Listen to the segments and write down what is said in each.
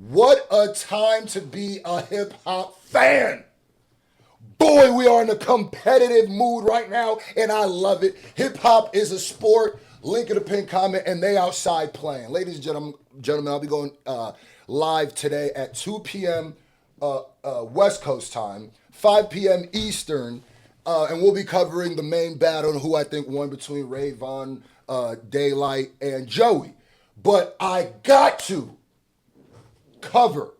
What a time to be a hip hop fan. Boy, we are in a competitive mood right now, and I love it. Hip hop is a sport. Link in the pinned comment, and they outside playing. Ladies and gentlemen, I'll be going live today at 2 p.m. West Coast time, 5 p.m. Eastern, and we'll be covering the main battle, who I think won between Ray Von, Daylight, and Joey. But I got to cover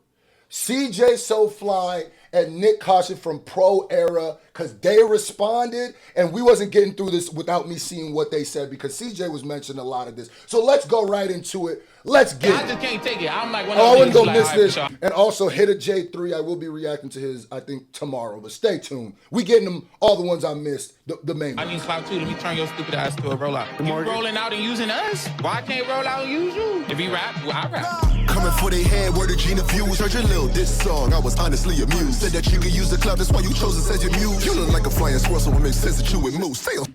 CJ SoFly and Nick Caution from Pro Era, because they responded, and we wasn't getting through this without me seeing what they said, because CJ was mentioning a lot of this. So let's go right into it. Let's get it. I just can't take it. I'm like, I wasn't going to miss this. And also, hit a J3. I will be reacting to his, I think, tomorrow. But stay tuned. We getting them, all the ones I missed, the main I ones. need clout too. Let me turn your stupid ass to a rollout. You rolling out and using us? Why I can't roll out and use you? If he rap, well, I rap. Coming for they head, word of Gina views. Heard your little diss song, I was honestly amused. Said that you could use the club, that's why you chose us as your muse. You look like a flying squirrel, so it makes sense that you would move. Stay on.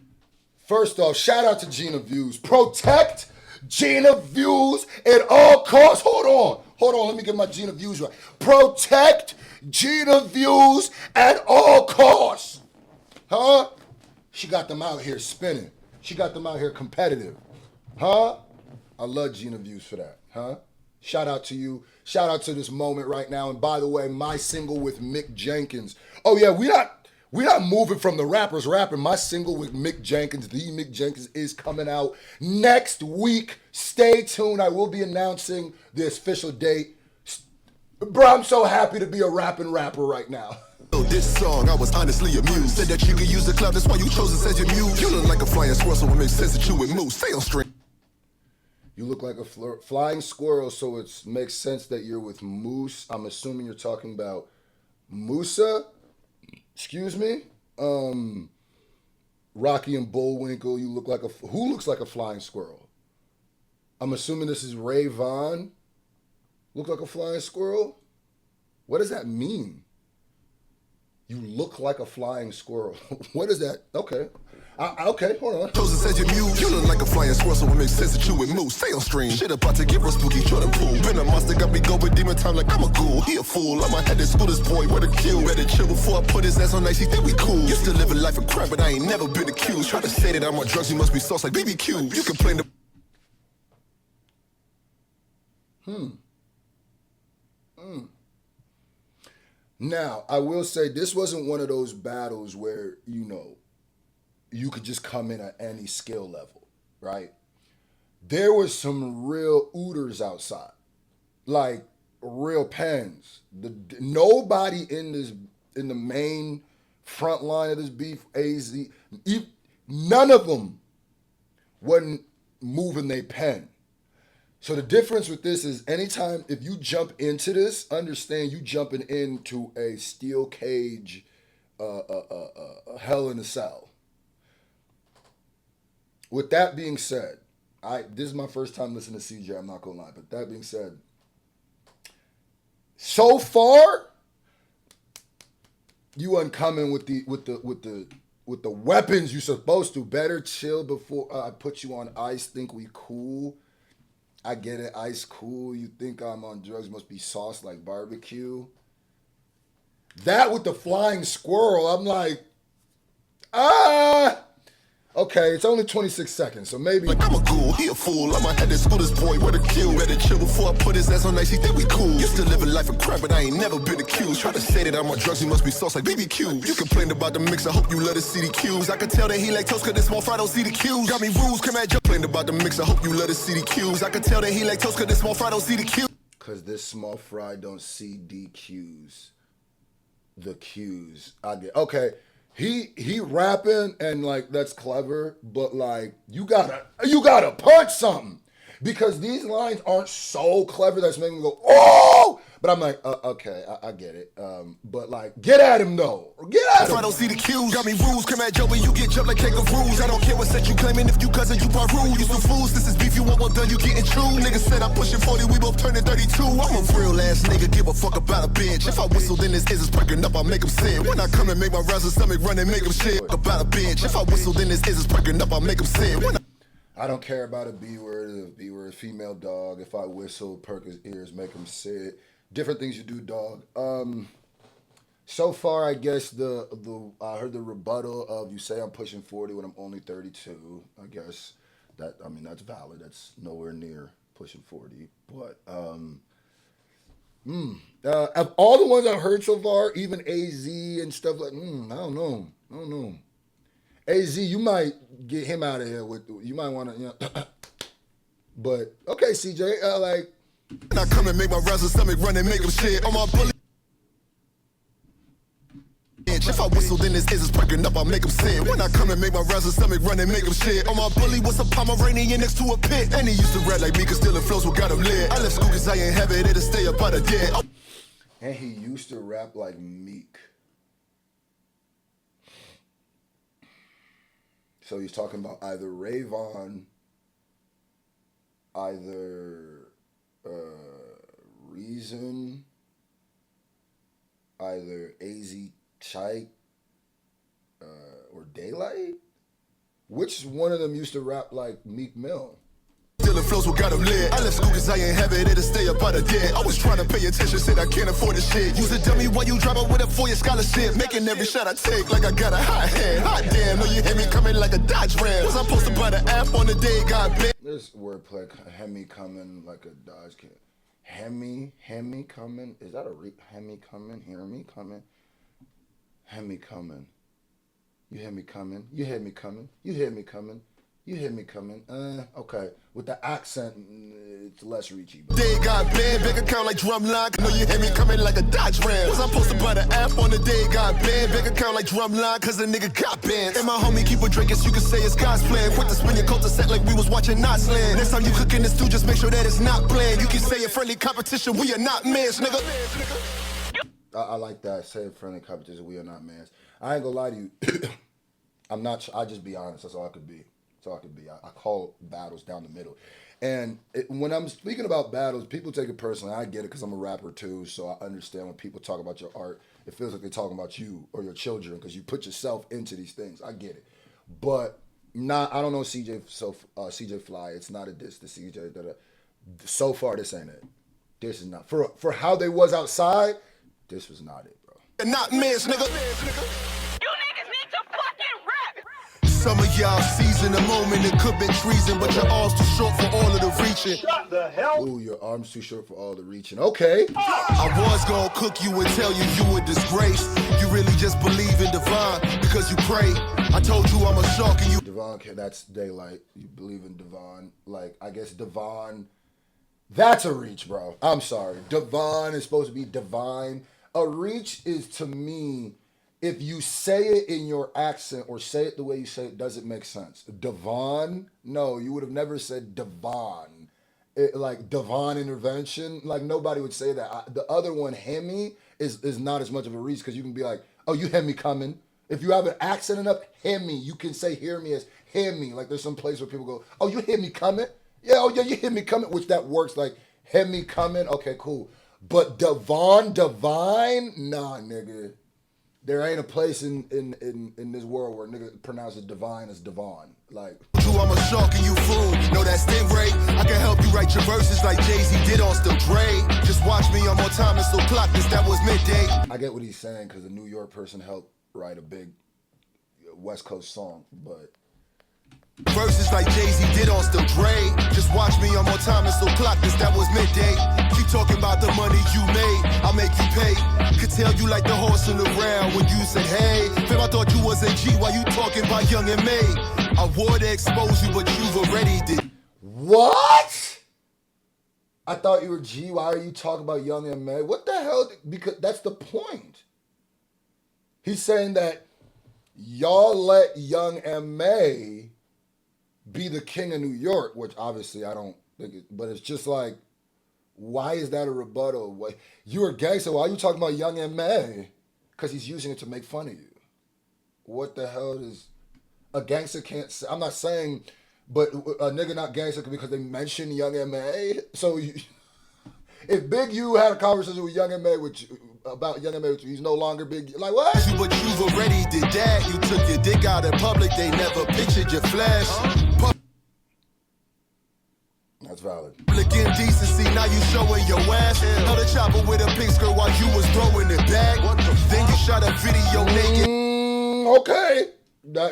First off, shout out to Gina Views. Protect Gina Views at all costs. Hold on, let me get my Gina Views right. Protect Gina Views at all costs. Huh? She got them out here spinning. She got them out here competitive. Huh? I love Gina Views for that. Huh? Shout out to you. Shout out to this moment right now. And by the way, my single with Mick Jenkins. Oh yeah, we not moving from the rappers rapping. My single with Mick Jenkins, the Mick Jenkins, is coming out next week. Stay tuned. I will be announcing the official date. Bro, I'm so happy to be a rapping rapper right now. This song, I was honestly amused. Said that you could use the club, that's why you chose us as your muse. You look like a flying squirrel, so it makes sense that you would move. Stay on string. You look like a flying squirrel, so it makes sense that you're with Moose. I'm assuming you're talking about Musa. Excuse me. Rocky and Bullwinkle. You look like who looks like a flying squirrel? I'm assuming this is Ray Von. Look like a flying squirrel? What does that mean? You look like a flying squirrel. What is that? Okay. Okay, hold on. Chosen says you mute. You look like a flying squirrel, so it makes sense that you would move. Stay on stream. Shit about to get real spooky, Jordan Pool. Been a monster, got me going demon time like I'm a ghoul. He a fool. I'ma head to school this boy with a kill. Better chill before I put his ass on ice. He think we cool. Used to live a life of crap, but I ain't never been accused. Try to say that I'm on drugs, you must be sauce like BBQ. You complain to. Now, I will say this wasn't one of those battles where, you could just come in at any skill level, right? There was some real ooters outside, like real pens. Nobody in the main front line of this beef, AZ, none of them wasn't moving their pen. So the difference with this is anytime, if you jump into this, understand you jumping into a steel cage, hell in a cell. With that being said, this is my first time listening to CJ, I'm not gonna lie, but that being said, so far, you uncommon with the weapons you supposed to. Better chill before I put you on ice, think we cool. I get it, ice cool. You think I'm on drugs, must be sauce like barbecue. That with the flying squirrel, I'm like, okay, it's only 26 seconds, so maybe. Like I'm a ghoul, he a fool. I'ma head to school this boy with a kill. Better chill before I put his ass on ice. He think we cool. Used to live a life of crap, but I ain't never been accused. Try to say that I'm on drugs, you must be sauce like BBQ. You complained about the mix, I hope you love the CDQs. I could tell that he like toast, cause this small fry don't see the cues. Got me rules, come at you. Complained about the mix, I hope you love the CDQs. I could tell that he like toast, cause this small fry don't see the cues. Cause this small fry don't see DQs. The cues. I get, okay. He rapping and like that's clever, but like you gotta punch something, because these lines aren't so clever that's making me go oh. But I'm like, okay, I get it. But like, get at him though. Get at him. I don't see the cues. Got me rules. Come at Joe when you get jumped like kangaroos. I don't care what set you claiming. If you cousin, you part rude. You some fools. This is beef. You want one done, you getting chewed. Niggas said I'm pushing 40. We both turning 32. I'm a real ass nigga. Give a fuck about a bitch. If I whistle, then his ears is perking up. I make him sin. When I come and make my rounds, his stomach run and make him shit. About a bitch. If I whistle, then his ears is perking up. I make him sin. I don't care about a B word. A B word, female dog. If I whistle, perk his ears, make him sit. Different things you do, dog. So far, I guess I heard the rebuttal of you say I'm pushing 40 when I'm only 32. I guess that's valid. That's nowhere near pushing 40. But of all the ones I've heard so far, even AZ and stuff like, I don't know. AZ, you might get him out of here you might want to, but okay, CJ, like. I come and make my razzle stomach run and make them shit on my bully. If I whistle, then his ears is perking up, I'll make him sit. When I come and make my razzle stomach run and make him shit. On my bully was a Pomeranian next to a pit. And he used to rap like me, cause still it flows what got him lit. I left school cause I ain't have it, it'll stay up out of dead. And he used to rap like Meek. So he's talking about either Rayvon, either Reason, either AZ Chike, or Daylight. Which one of them used to rap like Meek Mill? Still it flows what got him lit. I left school cause I ain't have it, it'll stay up out of dead. I was trying to pay attention, said I can't afford this shit. Use a dummy while you drop it with a 4-year scholarship. Making every shot I take like I got a hot hand. Hot damn, know you hear me coming like a Dodge Ram. Was I supposed to buy the app on the day it got bit? There's wordplay, Hemi coming like a Dodge kid. Hemi coming? Is that Hemi coming? Hear me coming? Hemi coming. You hear me coming? You hear me coming? You hear me coming? You hear me coming? Okay. With the accent, it's less reachy. But day got banned, bank account like Drumline. Know you hear me coming like a Dodge Ram. Was I supposed to buy the app on the day it got banned? Bank account like Drumline, cause the nigga got banned. And my homie keep a drinking, so you can say it's God's plan. Quick to spin your cul set like we was watching Knots Land. Next time you cooking this stew, just make sure that it's not bland. You can say a friendly competition, we are not mans, nigga. I like that. Say friendly competition, we are not mans. I ain't gonna lie to you. I just be honest. That's all I could be. That's all I could be. I call battles down the middle. And when I'm speaking about battles, people take it personally. I get it because I'm a rapper too, so I understand when people talk about your art, it feels like they're talking about you or your children because you put yourself into these things. I get it. But I don't know CJ Fly. It's not a diss to CJ. So far, this ain't it. This is not. For how they was outside, this was not it, bro. And not mans, nigga. You niggas need to fucking rap. Some of y'all seizing the moment, it could be treason, but your arms too short for all of the reaching. Shut the hell. Ooh, your arms too short for all the reaching. Okay. I was gonna cook you and tell you you a disgrace. You really just believe in divine because you pray. I told you I'm a shark and you. Devon, that's Daylight. You believe in Devon. Like, I guess Devon, that's a reach, bro. I'm sorry. Devon is supposed to be divine. A reach is, to me, if you say it in your accent or say it the way you say it, doesn't make sense. Devon? No, you would have never said Devon. Like divine intervention, like nobody would say that. The other one, Hemi, is not as much of a reach because you can be like, oh, you hear me coming. If you have an accent enough, Hemi, you can say hear me as hear me. Like there's some place where people go, oh, you hear me coming? Yeah, oh yeah, you hear me coming, which that works like hear me coming. Okay, cool. But divine, nah, nigga. There ain't a place in this world where nigga pronounces divine as Devon. Like, I'm a shark and you fool. Know that STINGray? I can help you write your verses like Jay-Z did on Still Dre. Just watch me on more time and so clock this. That was midday. I get what he's saying because a New York person helped write a big West Coast song, but verses like Jay-Z did on Still Dre. Just watch me on more time and so clock this. That was midday. Keep talking about the money you made, I'll make you pay. Could tell you like the horse in the round when you said, hey, fam, I thought you was a G while you talking about Young and May. I wore to expose you, but you've already did. What? I thought you were G. Why are you talking about Young and May? What the hell? Because that's the point. He's saying that y'all let Young and May be the king of New York, which obviously I don't think it, but it's just like, why is that a rebuttal? You're a gangster. Why are you talking about Young and May? Because he's using it to make fun of you. What the hell is a gangster can't say? I'm not saying, but a nigga not gangster because they mention Young and May. So if Big U had a conversation with Young and May, about Young and May, he's no longer Big. Like what? But you've already did that. You took your dick out in public. They never pictured your flash. That's valid. Public indecency, now you showing your ass. Held a chopper with a Okay.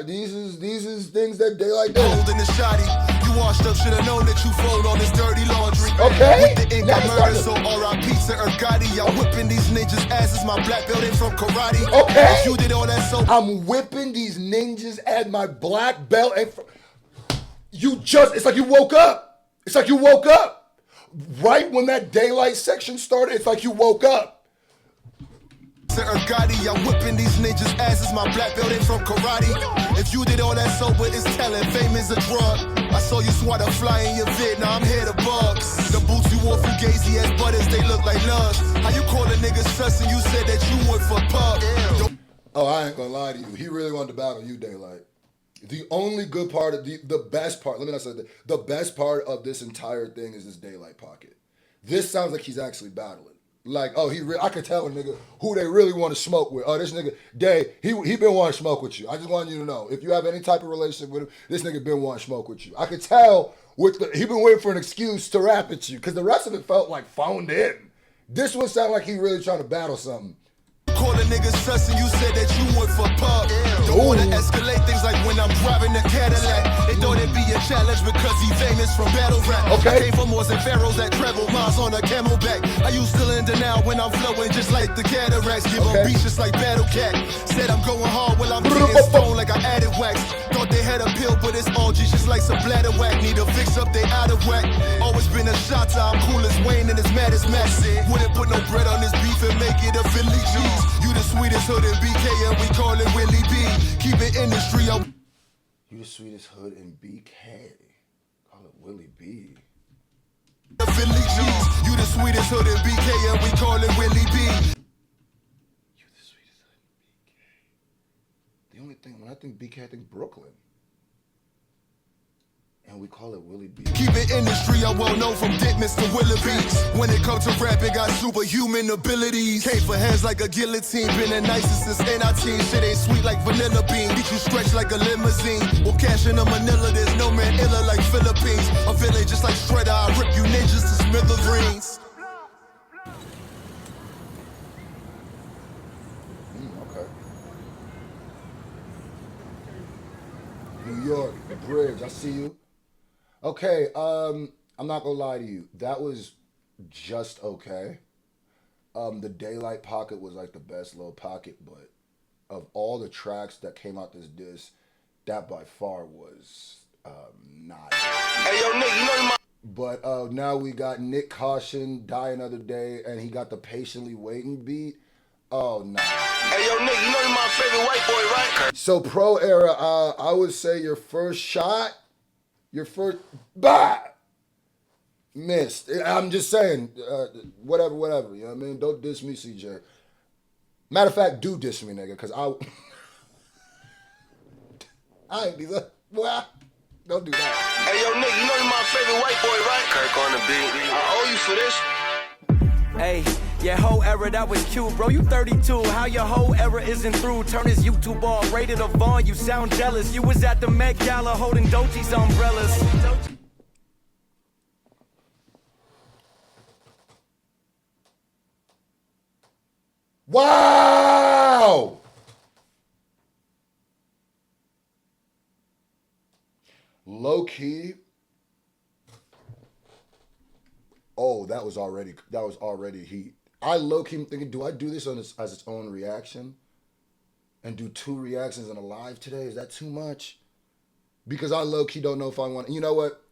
These is things that daylight do. Cold in the shoddy. You washed up, should've known that you fold all this dirty laundry. Okay. With the ink Now of it's murder, starting so R.I.P. to Ergotti. I'm whipping these ninjas' asses, my black belt ain't from karate. Okay. If you did all that, so I'm whipping these ninjas at my black belt. And it's like you woke up. It's like you woke up. Right when that daylight section started, it's like you woke up. to Ergotti, I'm whipping these ninjas' asses, my black belt ain't from karate. If you did all that sober, it's telling, fame is a drug. I saw you swat a fly in your vid, now I'm here to bugs. The boots you wore fugazi as butters, they look like lugs. How you call a nigga sus and you said that you went for pub? Oh, I ain't gonna lie to you. He really wanted to battle you, Daylight. The only good part of the best part, let me not say that. The best part of this entire thing is this Daylight pocket. This sounds like he's actually battling. Like, oh, I could tell a nigga who they really want to smoke with. Oh, this nigga, Day, he been wanting to smoke with you. I just want you to know. If you have any type of relationship with him, this nigga been wanting to smoke with you. I could tell he been waiting for an excuse to rap at you, because the rest of it felt like phoned in. This one sounded like he really trying to battle something. Call a nigga sus and you said that you went for pub. Don't wanna escalate things like when I'm driving a Cadillac. They thought it'd be a challenge because he famous from battle rap. Okay. I came from wars and pharaohs that travel miles on a camelback. I use cylinder now when I'm flowing just like the cataracts. Give on beats just like Battle Cat. Said I'm going hard while I'm getting stoned like I added wax. Thought they had a pill but it's all just like some bladder whack. Need to fix up, they out of whack. Always been a shot, I'm cool as Wayne and as mad as Max. Wouldn't put no bread on this beef and make it a Philly cheese. You the sweetest hood in BK and we call it Willie B. Keep it industry. You the sweetest hood in BK. Call it Willie B. Philly cheese. You the sweetest hood in BK and we call it Willie B. You the sweetest hood in BK. The only thing, when I think BK, I think Brooklyn. And we call it Willie B. Keep it industry, I'm well known from Dickmas to Willoughby's. When it comes to rapping, got superhuman abilities. Came for hands like a guillotine, been the nicest since NIT. Shit ain't sweet like vanilla bean, get you stretched like a limousine. We'll cash in a Manila, there's no man iller like Philippines. I'm feeling just like Shredder, I rip you ninjas to smithereens. Okay. New York, the bridge, I see you. Okay, I'm not gonna lie to you. That was just okay. The Daylight pocket was like the best little pocket, but of all the tracks that came out this disc, that by far was not. Hey yo, Nick, you know my. But now we got Nyck Caution, Die Another Day, and he got the Patiently Waiting beat. Oh no. Hey yo, Nick, you know you're my favorite white boy, right? So Pro Era, I would say your first shot. Missed. I'm just saying, whatever, you know what I mean? Don't diss me, CJ. Matter of fact, do diss me, nigga, because I ain't either. Well, don't do that. Hey yo, Nick, you know you're my favorite white boy, right? Kirk on the beat. I owe you for this. Hey, your whole era, that was cute, bro. You 32, how your whole era isn't through? Turn his YouTube on, rated a Vaughn, you sound jealous. You was at the Met Gala holding Dochi's umbrellas. Wow! Low key. Oh, that was already heat. I low key thinking, do I do this as its own reaction? And do 2 reactions in a live today? Is that too much? Because I low key don't know if I want. You know what?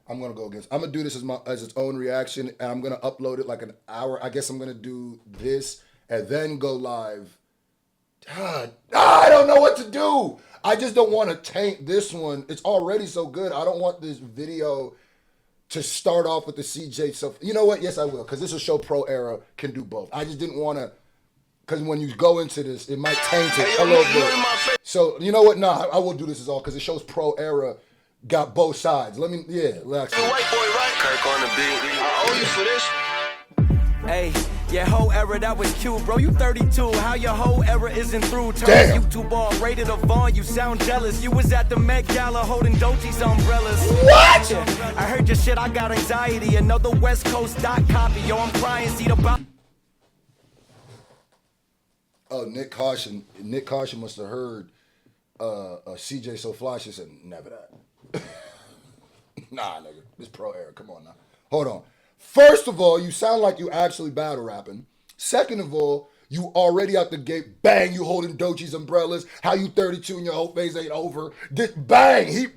I'm gonna go against. I'm gonna do this as its own reaction, and I'm gonna upload it like an hour. I guess I'm gonna do this and then go live. God, I don't know what to do. I just don't want to taint this one. It's already so good. I don't want this video to start off with the CJ stuff. You know what? Yes, I will, because this will show Pro Era can do both. I just didn't want to, because when you go into this, it might taint it a little bit. So, you know what? Nah, I will do this as all, because it shows Pro Era got both sides. Let me, relax. The white boy, right? Kirk on the beat. I owe you for this. Hey, your whole era, that was cute, bro. You 32, how your whole era isn't through? Turn his YouTube on, rated a Vaughn, you sound jealous. You was at the Met Gala holding Dochi's umbrellas. What? Yeah, I heard your shit, I got anxiety. Another West Coast dot copy. Yo, I'm crying, see the bop. Oh, Nyck Caution must have heard CJ So Fly shit said, never that. Nah, nigga. This pro era. Come on now. Hold on. First of all, you sound like you actually battle rapping. Second of all, you already out the gate, bang, you holding Doechie's umbrellas, how you 32 and your whole phase ain't over. This, bang,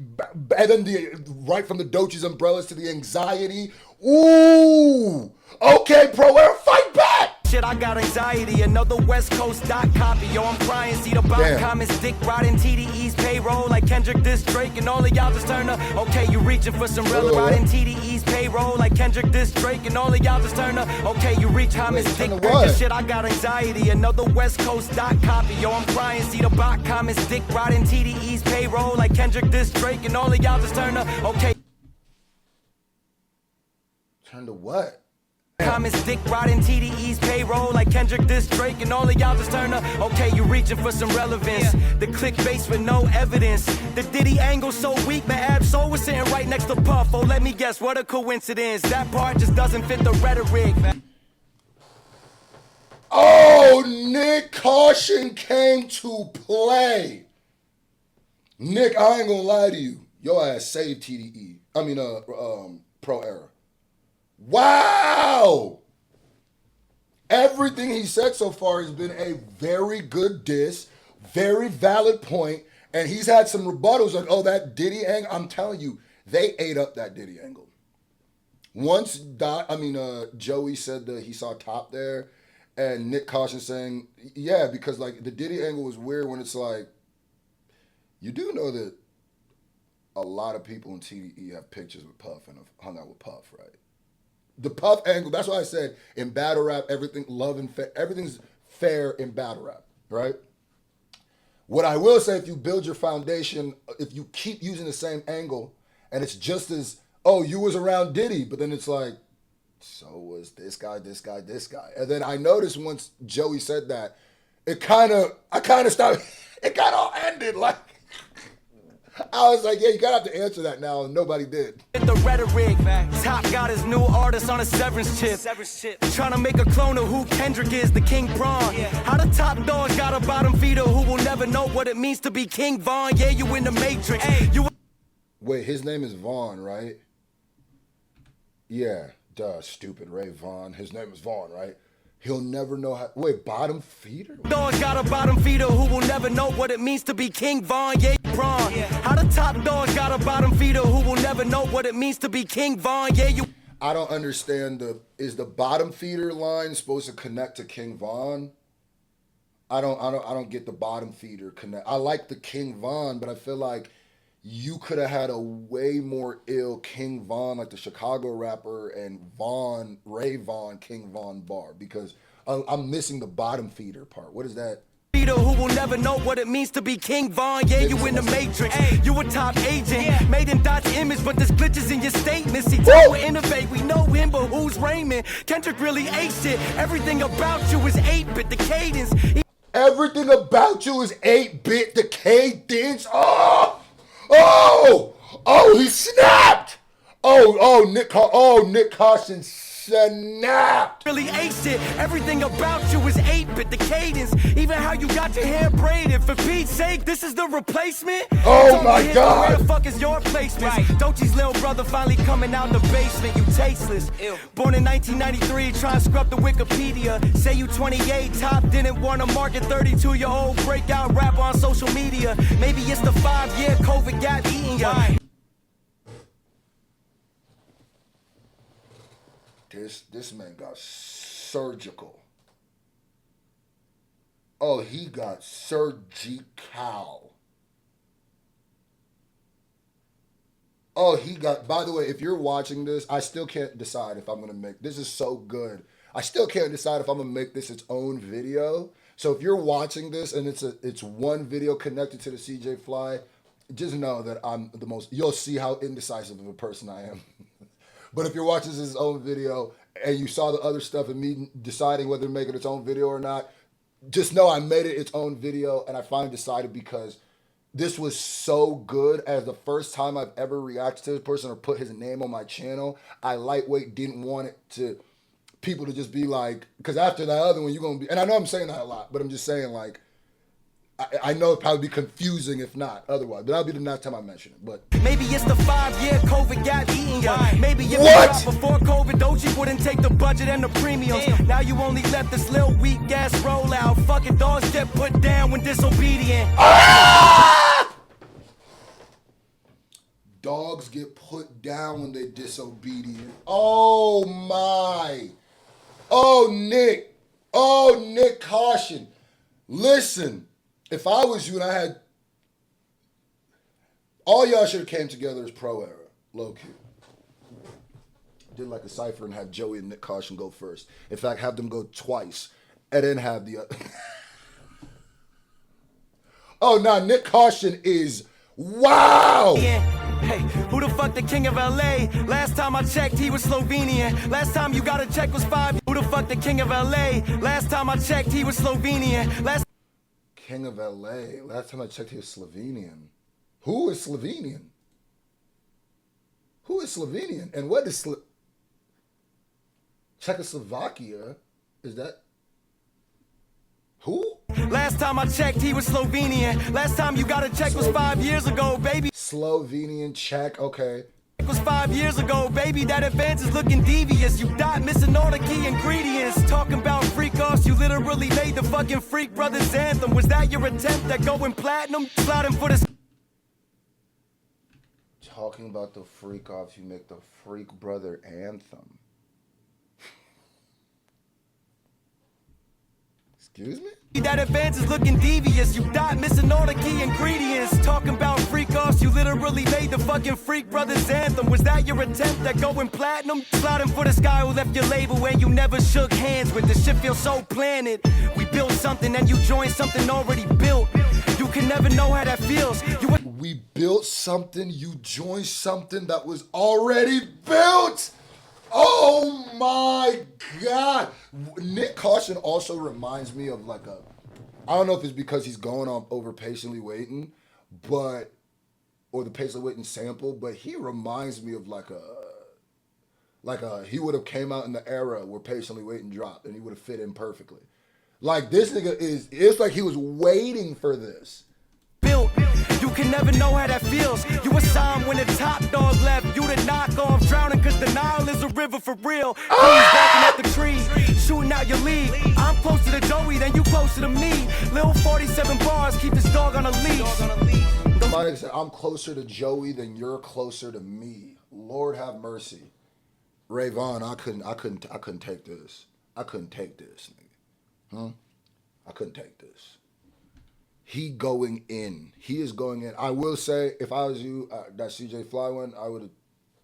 and then right from the Doechie's umbrellas to the anxiety. Ooh, okay, pro era, fight back. Shit, I got anxiety, another West Coast dot copy. Yo, I'm crying, see the bot comments, dick riding TDE's payroll. Like Kendrick, this Drake, and all of y'all just turn up. Okay, you reaching for some real riding TDE's payroll. Like Kendrick, this Drake, and all of y'all just turn up. Okay, you reach comments, dick riding. Shit, I got anxiety, another West Coast dot copy. Yo, I'm crying, see the bot comments, dick riding TDE's payroll. Like Kendrick, this Drake, and all of y'all just turn up. Okay. Turn to what? Comments, dick riding TDE's payroll. Like Kendrick, this Drake, and all of y'all just turn up. Okay, you reaching for some relevance. The click base with no evidence. The Diddy angle so weak, my ab soul was sitting right next to Puff. Oh, let me guess, what a coincidence. That part just doesn't fit the rhetoric. Oh, Nick Caution came to play. Nick, I ain't gonna lie to you. Your ass saved TDE. I mean, Pro Era. Wow! Everything he said so far has been a very good diss, very valid point, and he's had some rebuttals like, oh, that Diddy angle. I'm telling you, they ate up that Diddy angle. Once Joey said that he saw Top there, and Nick Caution saying, yeah, because like the Diddy angle was weird when it's like, you do know that a lot of people in TDE have pictures with Puff and have hung out with Puff, right? The Puff angle, that's why I said in battle rap, everything, love and fair, everything's fair in battle rap, right? What I will say, if you build your foundation, if you keep using the same angle, and it's just as, oh, you was around Diddy, but then it's like, so was this guy, this guy, this guy. And then I noticed once Joey said that, I kind of stopped, it kind of ended like, I was like, yeah, you gotta have to answer that now, and nobody did. The rhetoric, Top got his new artist on a severance chip. Trying to make a clone of who Kendrick is, the King Braun. How the top dog got a bottom feeder who will never know what it means to be King Von. Yeah, you in the Matrix. Wait, his name is Vaughn, right? Yeah, duh, stupid Ray Vaughn. His name is Vaughn, right? He'll never know how. Wait, bottom feeder? Dog got a bottom feeder who will never know what it means to be King Von. Yeah, Braun. How the top dog got a bottom feeder who will never know what it means to be King Von. Yeah, you. I don't understand is the bottom feeder line supposed to connect to King Von? I don't get the bottom feeder connect. I like the King Von, but I feel like you could have had a way more ill King Von, like the Chicago rapper, and Von, Ray Vaughn, King Von bar, because I'm missing the bottom feeder part. What is that? Who will never know what it means to be King Von. Yeah, you in the Matrix. You a top agent. Made in Dot's image, but there's glitches in your statements. He told we innovate. We know him, but who's Raymond? Kendrick really aced it. Everything about you is 8-bit. The cadence. Everything about you is 8-bit. The cadence. He snapped. Nick Caution snapped. Really aced it. Everything about you is 8-bit. The cadence. Even how you got your hair braided. For Pete's sake, this is the replacement. Oh my God. Where the fuck is your placement? Right. Doechie's little brother finally coming out the basement. You tasteless. Ew. Born in 1993, trying to scrub the Wikipedia. Say you 28, Top didn't want to market 32-year-old breakout rapper on social media. Maybe it's the 5-year COVID gap eating ya. Right. This man got surgical. Oh, he got surgical. Oh, he got, by the way, if you're watching this, I still can't decide if I'm going to make, this is so good. I still can't decide if I'm going to make this its own video. So if you're watching this and it's one video connected to the CJ Fly, just know that I'm the most, you'll see how indecisive of a person I am. But if you're watching this as own video and you saw the other stuff and me deciding whether to make it its own video or not, just know I made it its own video, and I finally decided because this was so good. As the first time I've ever reacted to this person or put his name on my channel, I lightweight didn't want it to, people to just be like, because after that other one, you're going to be, and I know I'm saying that a lot, but I'm just saying like, I know it'd probably be confusing if not otherwise, but that'll be the next time I mention it. But maybe it's the 5-year COVID got eating ya. Maybe if what? you before COVID, Doji wouldn't take the budget and the premiums. Now you only left this little weak ass rollout. Fucking dogs get put down when disobedient. Dogs get put down when they're disobedient. Oh my. Oh Nick. Oh Nick, caution. Listen, if I was you and I had, all y'all should have came together as Pro Era, low key. Did like a cipher and have Joey and Nick Caution go first. In fact, have them go twice, and then have the other. Oh, now Nick Caution is wow. Yeah. Hey, who the fuck the king of LA? Last time I checked, he was Slovenian. Last time you got a check was 5. Who the fuck the king of LA? Last time I checked, he was Slovenian. King of LA. Last time I checked, he was Slovenian. Who is Slovenian? Who is Slovenian? And what is Czechoslovakia? Is that who? Last time I checked, he was Slovenian. Last time you got a check was 5 years ago, baby. Slovenian, Czech, okay. It was 5 years ago, baby. That advance is looking devious. You died missing all the key ingredients. Talking about freak offs, you literally made the fucking Freak Brothers anthem. Was that your attempt at going platinum? Sliding for the. Talking about the freak offs, you make the Freak Brother anthem. Excuse me? That advance is looking devious. You died missing all the key ingredients. Talking about freak offs, you literally made the fucking Freak Brothers anthem. Was that your attempt at going platinum? Sliding for this guy who left your label and you never shook hands with. The shit feels so planted. We built something and you joined something already built. You can never know how that feels. We built something, you joined something that was already built. Oh my God. Nick Caution also reminds me of like a, I don't know if it's because he's going on over Patiently Waiting, but, or the Patiently Waiting sample, but he reminds me of like a, he would have came out in the era where Patiently Waiting dropped and he would have fit in perfectly. Like this nigga is, it's like he was waiting for this. Built. You can never know how that feels. You were signed when the top dog left. You the knockoff, drowning cause the Nile is a river for real. He's backing up the tree, shooting out your lead. I'm closer to Joey than you closer to me. Little 47 bars, keep this dog on a leash. Somebody said, I'm closer to Joey than you're closer to me. Lord have mercy. Ray Vaughn, I couldn't take this. I couldn't take this, nigga. I couldn't take this. He going in. He is going in. I will say, if I was you, that CJ Fly one, I would have,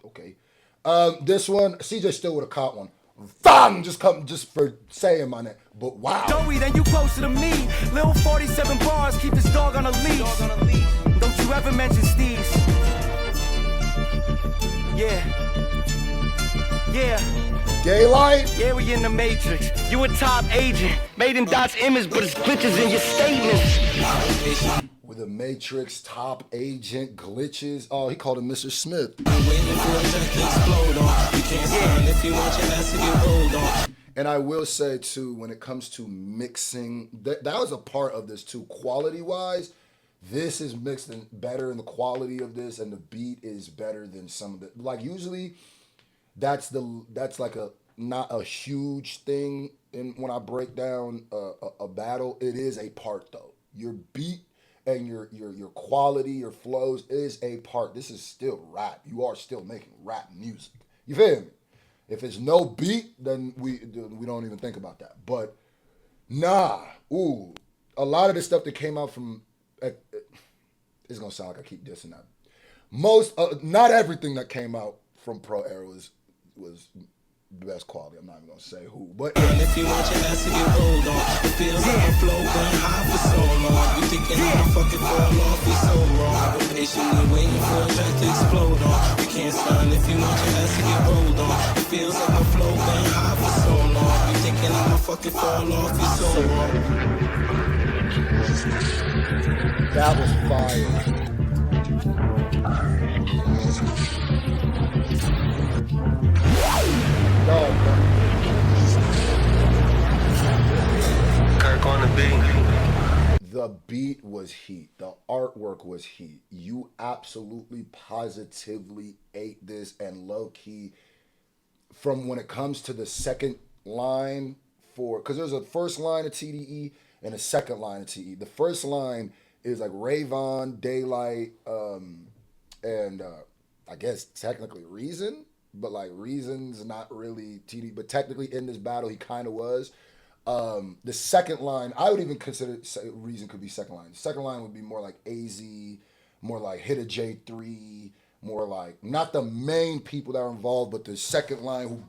okay. This one, CJ still would have caught one. Bang! Just for saying my name. But wow. Joey, then you closer to me. Little 47 bars, keep this dog on a leash. Don't you ever mention Steve's. Yeah. Daylight? Yeah, we in the Matrix. You a top agent. Made in Dot's image, but it's glitches in your statements. With a Matrix, top agent, glitches. Oh, he called him Mr. Smith. And I will say, too, when it comes to mixing, that was a part of this, too. Quality-wise, this is mixed in better in the quality of this, and the beat is better than some of the, like, usually... That's like a not a huge thing in when I break down a battle. It is a part though. Your beat and your quality, your flows is a part. This is still rap. You are still making rap music. You feel me? If it's no beat, then we don't even think about that. But nah, a lot of the stuff that came out from it's gonna sound like I keep dissing that. Most, not everything that came out from Pro Era was the best quality. I'm not even gonna say who, but if you want your ass to get rolled on, it feels like my flow been high for so long. You thinking I'ma fucking fall off? You're so wrong. I've been patiently waiting for a track to explode on. We can't stun if you want your ass to get rolled on. It feels like my flow been high for so long. You thinking I'ma fucking fall off? You're so wrong. that was fire. Kirk on the beat. The beat was heat. The artwork was heat. You absolutely positively ate this, and low key, from when it comes to the second line because there's a first line of TDE and a second line of TDE. The first line is like Rayvon, Daylight, and I guess technically Reason, but like Reason's not really TDE, but technically in this battle he kind of was. The second line, I would even consider Reason could be second line. The second line would be more like AZ, more like Hit a J3, more like not the main people that are involved, but the second line who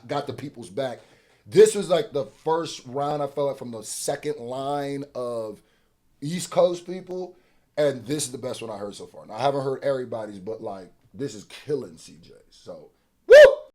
got the people's back. This was like the first round I felt like from the second line of East Coast people, and this is the best one I heard so far. Now I haven't heard everybody's, but like this is killing CJ. So